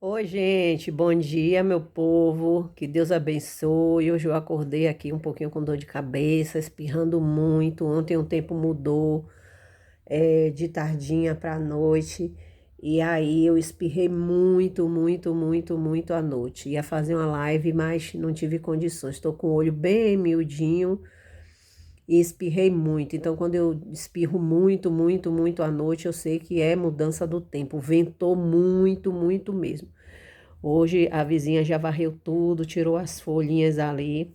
Oi, gente, bom dia, meu povo. Que Deus abençoe. Hoje eu acordei aqui um pouquinho com dor de cabeça, espirrando muito. Ontem o tempo mudou, de tardinha para noite. E aí eu espirrei muito, muito, muito, muito à noite. Ia fazer uma live, mas não tive condições. Estou com o olho bem miudinho e espirrei muito. Então, quando eu espirro muito, muito, muito à noite, eu sei que é mudança do tempo. Ventou muito, muito mesmo. Hoje a vizinha já varreu tudo, tirou as folhinhas ali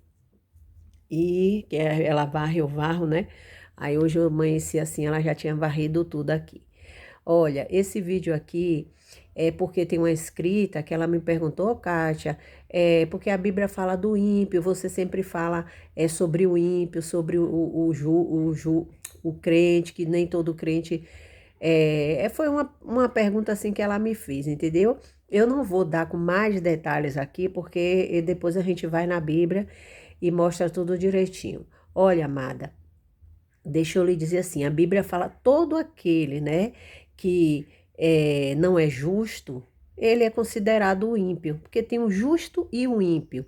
e ela varre, eu varro, né? Aí hoje eu amanheci assim, ela já tinha varrido tudo aqui. Olha, esse vídeo aqui é porque tem uma escrita que ela me perguntou, Kátia, porque a Bíblia fala do ímpio, você sempre fala sobre o ímpio, sobre o crente, que nem todo crente foi uma pergunta assim que ela me fez, entendeu? Eu não vou dar com mais detalhes aqui, porque depois a gente vai na Bíblia e mostra tudo direitinho. Olha, amada, deixa eu lhe dizer assim, a Bíblia fala todo aquele, né, que não é justo, ele é considerado o ímpio, porque tem o justo e o ímpio.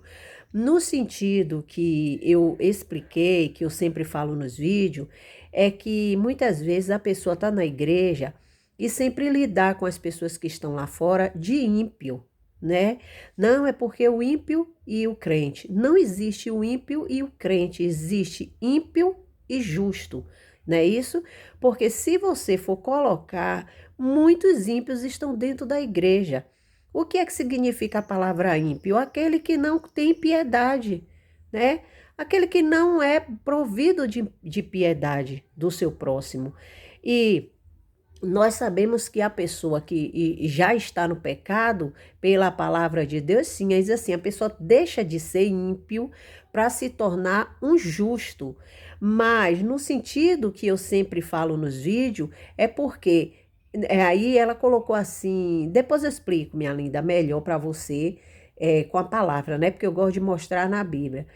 No sentido que eu expliquei, que eu sempre falo nos vídeos, é que muitas vezes a pessoa está na igreja e sempre lidar com as pessoas que estão lá fora de ímpio, né? Não é porque o ímpio e o crente. Não existe o ímpio e o crente, existe ímpio e justo, não é isso? Porque se você for colocar, muitos ímpios estão dentro da igreja. O que é que significa a palavra ímpio? Aquele que não tem piedade, né? Aquele que não é provido de piedade do seu próximo. E nós sabemos que a pessoa que já está no pecado, pela palavra de Deus, sim, diz assim, a pessoa deixa de ser ímpio para se tornar um justo. Mas no sentido que eu sempre falo nos vídeos, é porque aí ela colocou assim, depois eu explico, minha linda, melhor para você, com a palavra, né? Porque eu gosto de mostrar na Bíblia.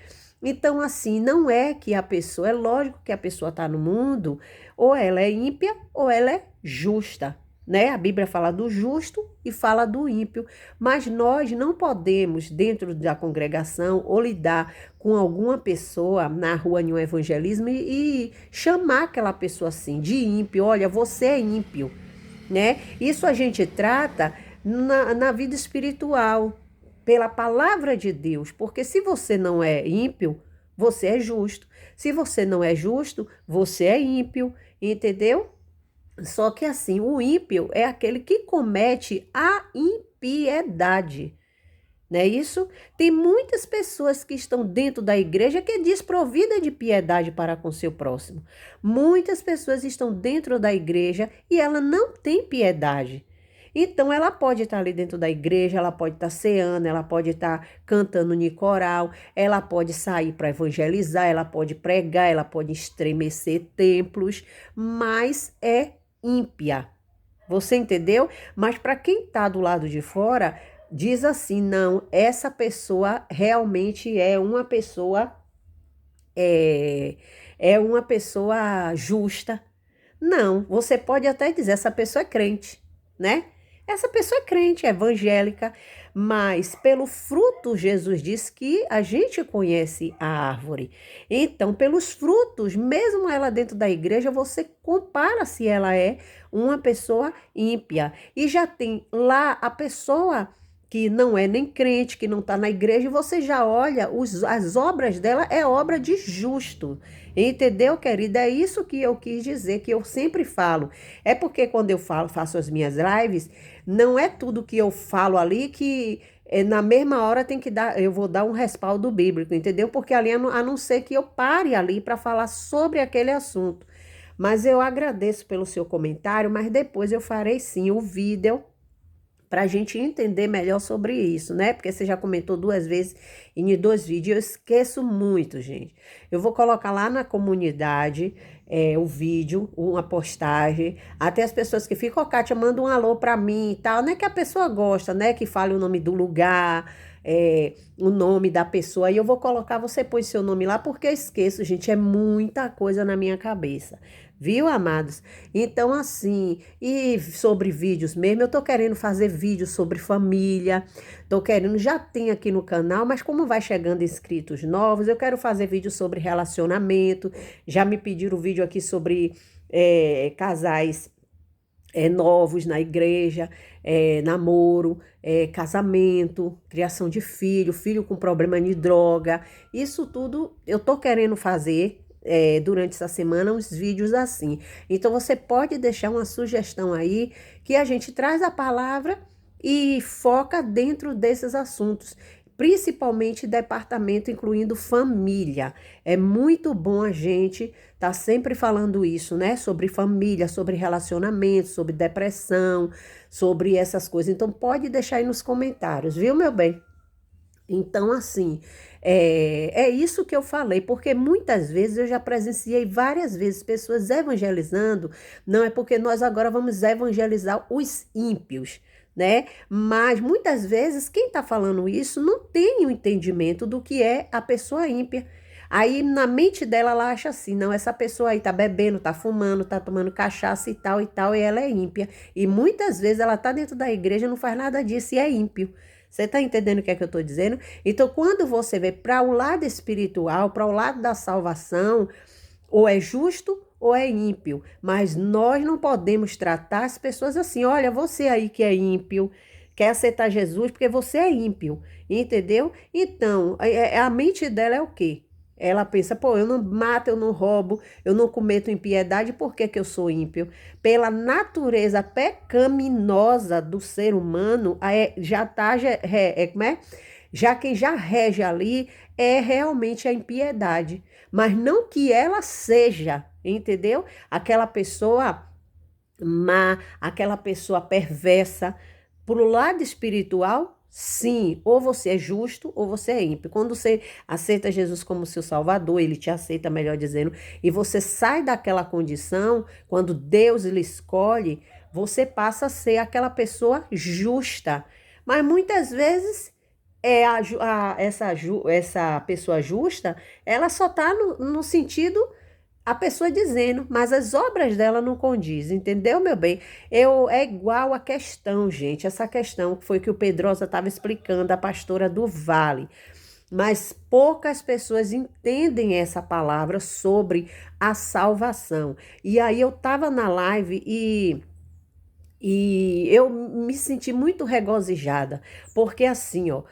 Então, assim, não é que a pessoa, é lógico que a pessoa está no mundo, ou ela é ímpia ou ela é justa, né? A Bíblia fala do justo e fala do ímpio, mas nós não podemos, dentro da congregação, ou lidar com alguma pessoa na rua em um evangelismo e chamar aquela pessoa assim, de ímpio. Olha, você é ímpio, né? Isso a gente trata na vida espiritual, pela palavra de Deus, porque se você não é ímpio, você é justo. Se você não é justo, você é ímpio, entendeu? Só que assim, o ímpio é aquele que comete a impiedade. Não é isso? Tem muitas pessoas que estão dentro da igreja que é desprovida de piedade para com seu próximo. Muitas pessoas estão dentro da igreja e ela não tem piedade. Então, ela pode estar ali dentro da igreja, ela pode estar ceando, ela pode estar cantando no coral, ela pode sair para evangelizar, ela pode pregar, ela pode estremecer templos, mas é ímpia. Você entendeu? Mas para quem está do lado de fora, diz assim, não, essa pessoa realmente é, é uma pessoa justa. Não, você pode até dizer, essa pessoa é crente, né? Essa pessoa é crente, é evangélica, mas pelo fruto Jesus diz que a gente conhece a árvore. Então, pelos frutos, mesmo ela dentro da igreja, você compara se ela é uma pessoa ímpia. E já tem lá a pessoa que não é nem crente, que não está na igreja, e você já olha, as obras dela é obra de justo. Entendeu, querida? É isso que eu quis dizer, que eu sempre falo. É porque quando eu falo, faço as minhas lives, não é tudo que eu falo ali que na mesma hora tem que dar, eu vou dar um respaldo bíblico, entendeu? Porque ali, a não ser que eu pare ali para falar sobre aquele assunto. Mas eu agradeço pelo seu comentário, mas depois eu farei sim o vídeo para a gente entender melhor sobre isso, né? Porque você já comentou duas vezes em dois vídeos, eu esqueço muito, gente. Eu vou colocar lá na comunidade o vídeo, uma postagem, até as pessoas que ficam, Kátia, manda um alô para mim e tal, né? Que a pessoa gosta, né? Que fale o nome do lugar, o nome da pessoa. Aí eu vou colocar, você põe seu nome lá, porque eu esqueço, gente, é muita coisa na minha cabeça. Viu, amados? Então, assim, e sobre vídeos mesmo, eu tô querendo fazer vídeos sobre família, tô querendo, já tem aqui no canal, mas como vai chegando inscritos novos, eu quero fazer vídeos sobre relacionamento, já me pediram vídeo aqui sobre casais novos na igreja, namoro, casamento, criação de filho, filho com problema de droga, isso tudo eu tô querendo fazer durante essa semana uns vídeos assim. Então você pode deixar uma sugestão aí que a gente traz a palavra e foca dentro desses assuntos. Principalmente departamento, incluindo família. É muito bom a gente tá sempre falando isso, né? Sobre família, sobre relacionamento, sobre depressão, sobre essas coisas. Então, pode deixar aí nos comentários, viu, meu bem? Então, assim, é isso que eu falei, porque muitas vezes eu já presenciei várias vezes pessoas evangelizando, não é porque nós agora vamos evangelizar os ímpios, né? Mas muitas vezes quem está falando isso não tem o entendimento do que é a pessoa ímpia. Aí na mente dela ela acha assim, não, essa pessoa aí tá bebendo, tá fumando, tá tomando cachaça e tal, e ela é ímpia. E muitas vezes ela tá dentro da igreja, não faz nada disso e é ímpio. Você tá entendendo o que é que eu tô dizendo? Então, quando você vê para o lado espiritual, para o lado da salvação, ou é justo ou é ímpio. Mas nós não podemos tratar as pessoas assim. Olha, você aí que é ímpio, quer aceitar Jesus porque você é ímpio, entendeu? Então, a mente dela é o quê? Ela pensa, pô, eu não mato, eu não roubo, eu não cometo impiedade, por que que eu sou ímpio? Pela natureza pecaminosa do ser humano, já tá, como é? Já quem já rege ali é realmente a impiedade, mas não que ela seja, entendeu? Aquela pessoa má, aquela pessoa perversa. Pro lado espiritual, sim, ou você é justo ou você é ímpio. Quando você aceita Jesus como seu Salvador, ele te aceita, melhor dizendo, e você sai daquela condição, quando Deus lhe escolhe, você passa a ser aquela pessoa justa. Mas muitas vezes essa pessoa justa, ela só está no sentido a pessoa dizendo, mas as obras dela não condizem, entendeu, meu bem? É igual a questão, gente, essa questão que foi que o Pedrosa estava explicando, a pastora do Vale. Mas poucas pessoas entendem essa palavra sobre a salvação. E aí eu estava na live e eu me senti muito regozijada, porque assim, ó,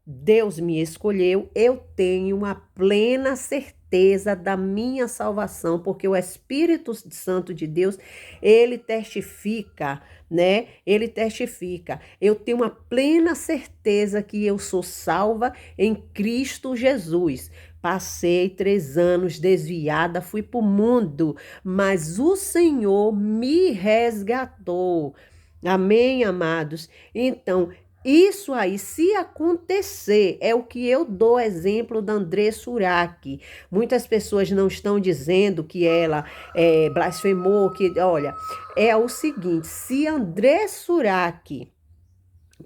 Deus me escolheu, eu tenho uma plena certeza da minha salvação, porque o Espírito Santo de Deus, ele testifica, né? Ele testifica. Eu tenho uma plena certeza que eu sou salva em Cristo Jesus. Passei 3 anos desviada, fui para o mundo, mas o Senhor me resgatou. Amém, amados? Então, isso aí, se acontecer, é o que eu dou exemplo da André Surak. Muitas pessoas não estão dizendo que ela blasfemou, que, olha, é o seguinte, se André Surak,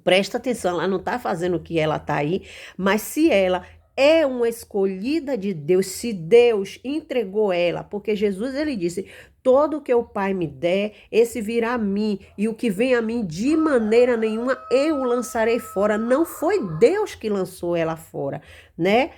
presta atenção, ela não está fazendo o que ela está aí, mas se ela é uma escolhida de Deus, se Deus entregou ela, porque Jesus, ele disse, todo o que o Pai me der, esse virá a mim, e o que vem a mim, de maneira nenhuma, eu o lançarei fora. Não foi Deus que lançou ela fora, né?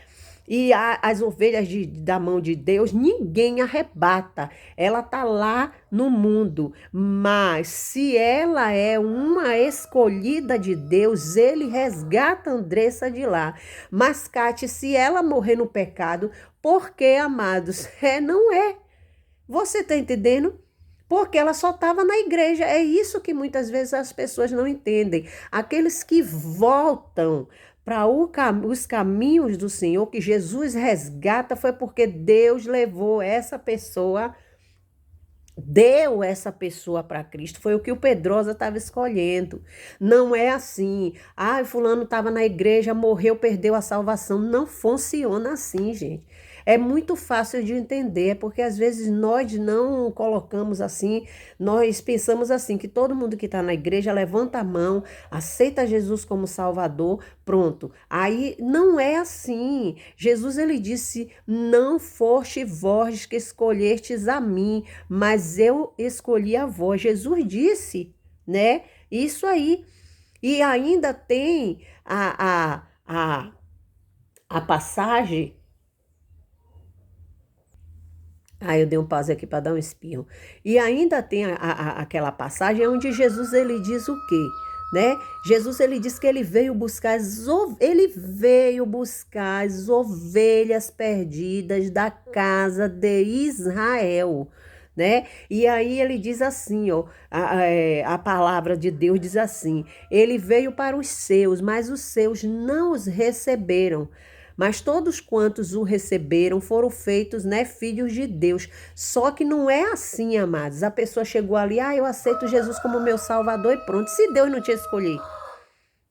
E as ovelhas da mão de Deus, ninguém arrebata. Ela tá lá no mundo. Mas se ela é uma escolhida de Deus, ele resgata a Andressa de lá. Mas, Cátia, se ela morrer no pecado, por que, amados? Não é. Você tá entendendo? Porque ela só estava na igreja. É isso que muitas vezes as pessoas não entendem. Aqueles que voltam para os caminhos do Senhor, que Jesus resgata, foi porque Deus levou essa pessoa, deu essa pessoa para Cristo. Foi o que o Pedrosa estava escolhendo. Não é assim. Fulano estava na igreja, morreu, perdeu a salvação. Não funciona assim, gente. É muito fácil de entender, porque às vezes nós não colocamos assim, nós pensamos assim, que todo mundo que está na igreja levanta a mão, aceita Jesus como Salvador, pronto. Aí não é assim. Jesus, ele disse, não foste vós que escolhestes a mim, mas eu escolhi a vós. Jesus disse, né? Isso aí. E ainda tem a passagem. Ah, eu dei um pause aqui para dar um espirro. E ainda tem aquela passagem onde Jesus ele diz o quê? Né? Jesus ele diz que ele veio buscar as ovelhas perdidas da casa de Israel, né? E aí ele diz assim, ó, a palavra de Deus diz assim: ele veio para os seus, mas os seus não os receberam. Mas todos quantos o receberam foram feitos, né, filhos de Deus. Só que não é assim, amados. A pessoa chegou ali, eu aceito Jesus como meu Salvador e pronto. Se Deus não te escolher,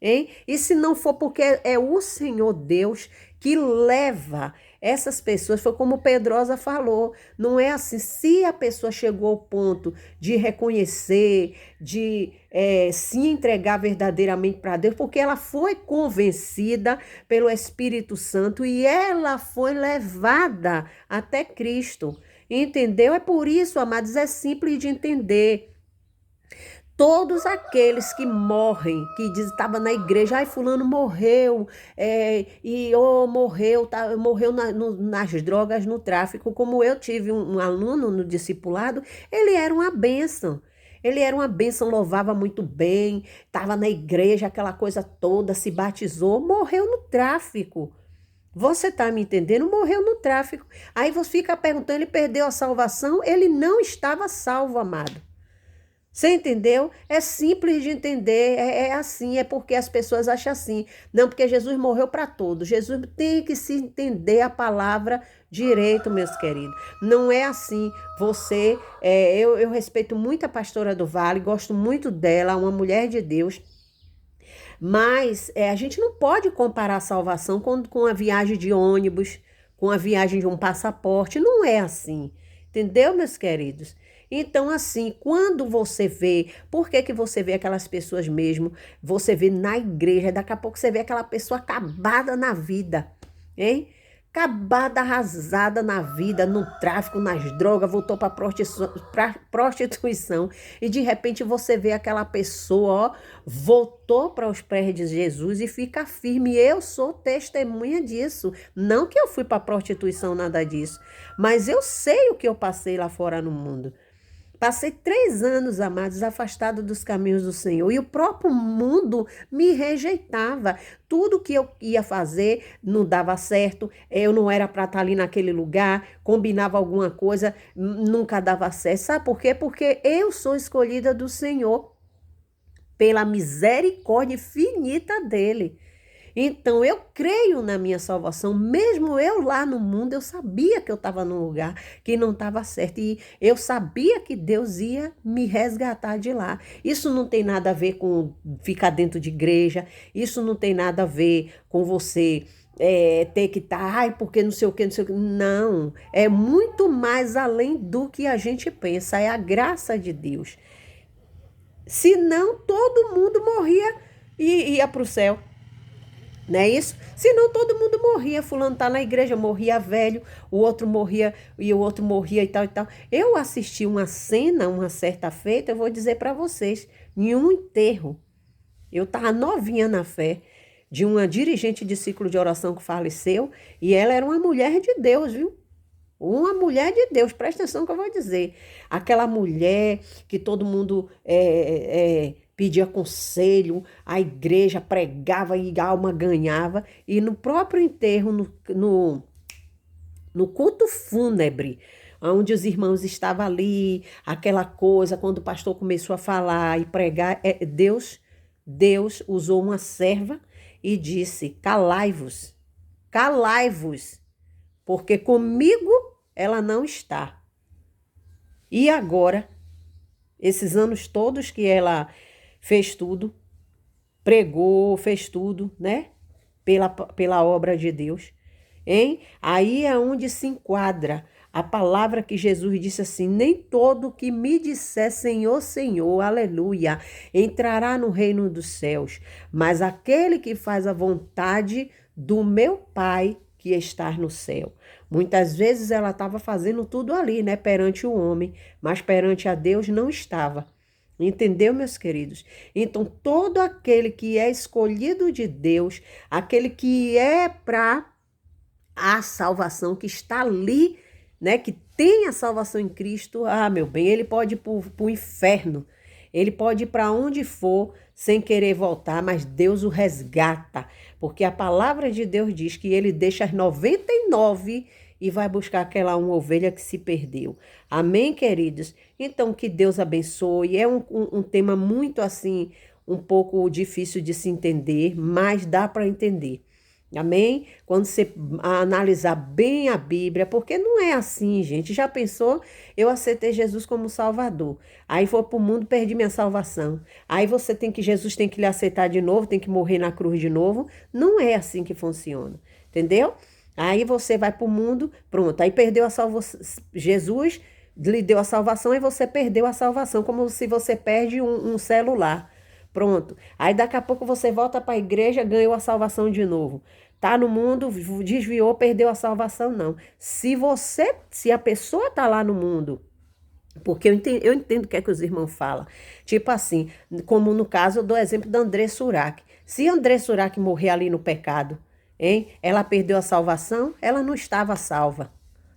hein? E se não for porque é o Senhor Deus que leva essas pessoas, foi como Pedrosa falou, não é assim, se a pessoa chegou ao ponto de reconhecer, de se entregar verdadeiramente para Deus, porque ela foi convencida pelo Espírito Santo e ela foi levada até Cristo, entendeu? É por isso, amados, é simples de entender. Todos aqueles que morrem, que diz estava na igreja, fulano morreu, morreu, morreu nas drogas, no tráfico. Como eu tive um aluno no discipulado, ele era uma bênção. Ele era uma bênção, louvava muito bem, estava na igreja, aquela coisa toda, se batizou, morreu no tráfico. Você está me entendendo? Morreu no tráfico. Aí você fica perguntando, ele perdeu a salvação? Ele não estava salvo, amado. Você entendeu? É simples de entender, é assim, é porque as pessoas acham assim. Não, porque Jesus morreu para todos. Jesus tem que se entender a palavra direito, meus queridos. Não é assim. Eu respeito muito a pastora do Vale, gosto muito dela, uma mulher de Deus. Mas a gente não pode comparar a salvação com a viagem de ônibus, com a viagem de um passaporte. Não é assim. Entendeu, meus queridos? Então, assim, quando você vê, por que você vê aquelas pessoas mesmo, você vê na igreja, daqui a pouco você vê aquela pessoa acabada na vida, hein? Acabada, arrasada na vida, no tráfico, nas drogas, voltou para prostituição e de repente você vê aquela pessoa, ó, voltou para os pés de Jesus e fica firme. Eu sou testemunha disso. Não que eu fui para prostituição, nada disso, mas eu sei o que eu passei lá fora no mundo. Passei 3 anos, amados, afastado dos caminhos do Senhor. E o próprio mundo me rejeitava. Tudo que eu ia fazer não dava certo. Eu não era para estar ali naquele lugar. Combinava alguma coisa, nunca dava certo. Sabe por quê? Porque eu sou escolhida do Senhor pela misericórdia infinita dele. Então, eu creio na minha salvação, mesmo eu lá no mundo, eu sabia que eu estava num lugar que não estava certo, e eu sabia que Deus ia me resgatar de lá. Isso não tem nada a ver com ficar dentro de igreja, isso não tem nada a ver com você ter que estar, porque não sei o que, não sei o que. Não, é muito mais além do que a gente pensa, é a graça de Deus. Senão, todo mundo morria e ia para o céu. Não é isso? Senão todo mundo morria. Fulano tá na igreja, morria velho, o outro morria e o outro morria e tal e tal. Eu assisti uma cena, uma certa feita, eu vou dizer para vocês, em um enterro. Eu tava novinha na fé, de uma dirigente de ciclo de oração que faleceu, e ela era uma mulher de Deus, viu? Uma mulher de Deus, presta atenção no que eu vou dizer. Aquela mulher que todo mundo pedia conselho, a igreja pregava e a alma ganhava. E no próprio enterro, no culto fúnebre, onde os irmãos estavam ali, aquela coisa, quando o pastor começou a falar e pregar, Deus usou uma serva e disse: calai-vos, calai-vos, porque comigo ela não está. E agora, esses anos todos que ela fez tudo, pregou, fez tudo, né? Pela obra de Deus. hein? Aí é onde se enquadra a palavra que Jesus disse assim: nem todo que me disser Senhor, Senhor, aleluia, entrará no reino dos céus, mas aquele que faz a vontade do meu Pai que está no céu. Muitas vezes ela estava fazendo tudo ali, né, perante o homem, mas perante a Deus não estava. Entendeu, meus queridos? Então, todo aquele que é escolhido de Deus, aquele que é para a salvação, que está ali, né, que tem a salvação em Cristo, meu bem, ele pode ir para o inferno, ele pode ir para onde for sem querer voltar, mas Deus o resgata, porque a palavra de Deus diz que ele deixa as 99 e vai buscar aquela uma ovelha que se perdeu. Amém, queridos? Então, que Deus abençoe. É um tema muito assim, um pouco difícil de se entender, mas dá para entender. Amém? Quando você analisar bem a Bíblia, porque não é assim, gente. Já pensou? Eu aceitei Jesus como Salvador. Aí vou para o mundo, perdi minha salvação. Aí Jesus tem que lhe aceitar de novo, tem que morrer na cruz de novo. Não é assim que funciona. Entendeu? Aí você vai para o mundo, pronto. Aí perdeu a salvação. Jesus lhe deu a salvação e você perdeu a salvação, como se você perde um celular. Pronto. Aí daqui a pouco você volta para a igreja, ganhou a salvação de novo. Tá no mundo, desviou, perdeu a salvação, não. Se a pessoa tá lá no mundo, porque eu entendo o que é que os irmãos falam. Tipo assim, como no caso, eu dou exemplo da André Surak. Se André Surak morrer ali no pecado, hein? Ela perdeu a salvação, ela não estava salva.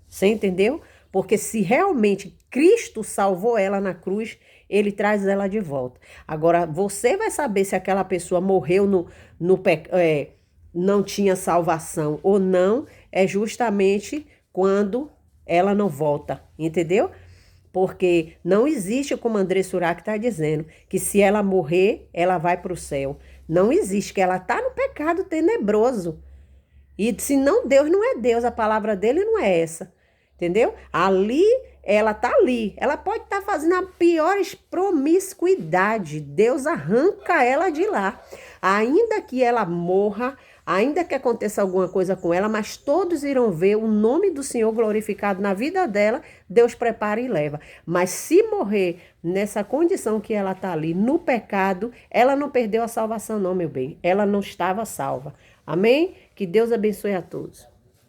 Você entendeu? Porque se realmente Cristo salvou ela na cruz, ele traz ela de volta. Agora, você vai saber se aquela pessoa morreu no pecado, não tinha salvação ou não, é justamente quando ela não volta, entendeu? Porque não existe, como André Surak está dizendo, que se ela morrer, ela vai para o céu. Não existe, que ela está no pecado tenebroso. E se não, Deus não é Deus, a palavra dele não é essa, entendeu? Ali, ela tá ali, ela pode estar fazendo a piores promiscuidade, Deus arranca ela de lá, ainda que ela morra, ainda que aconteça alguma coisa com ela, mas todos irão ver o nome do Senhor glorificado na vida dela, Deus prepara e leva. Mas se morrer nessa condição que ela tá ali, no pecado, ela não perdeu a salvação não, meu bem, ela não estava salva. Amém? Que Deus abençoe a todos.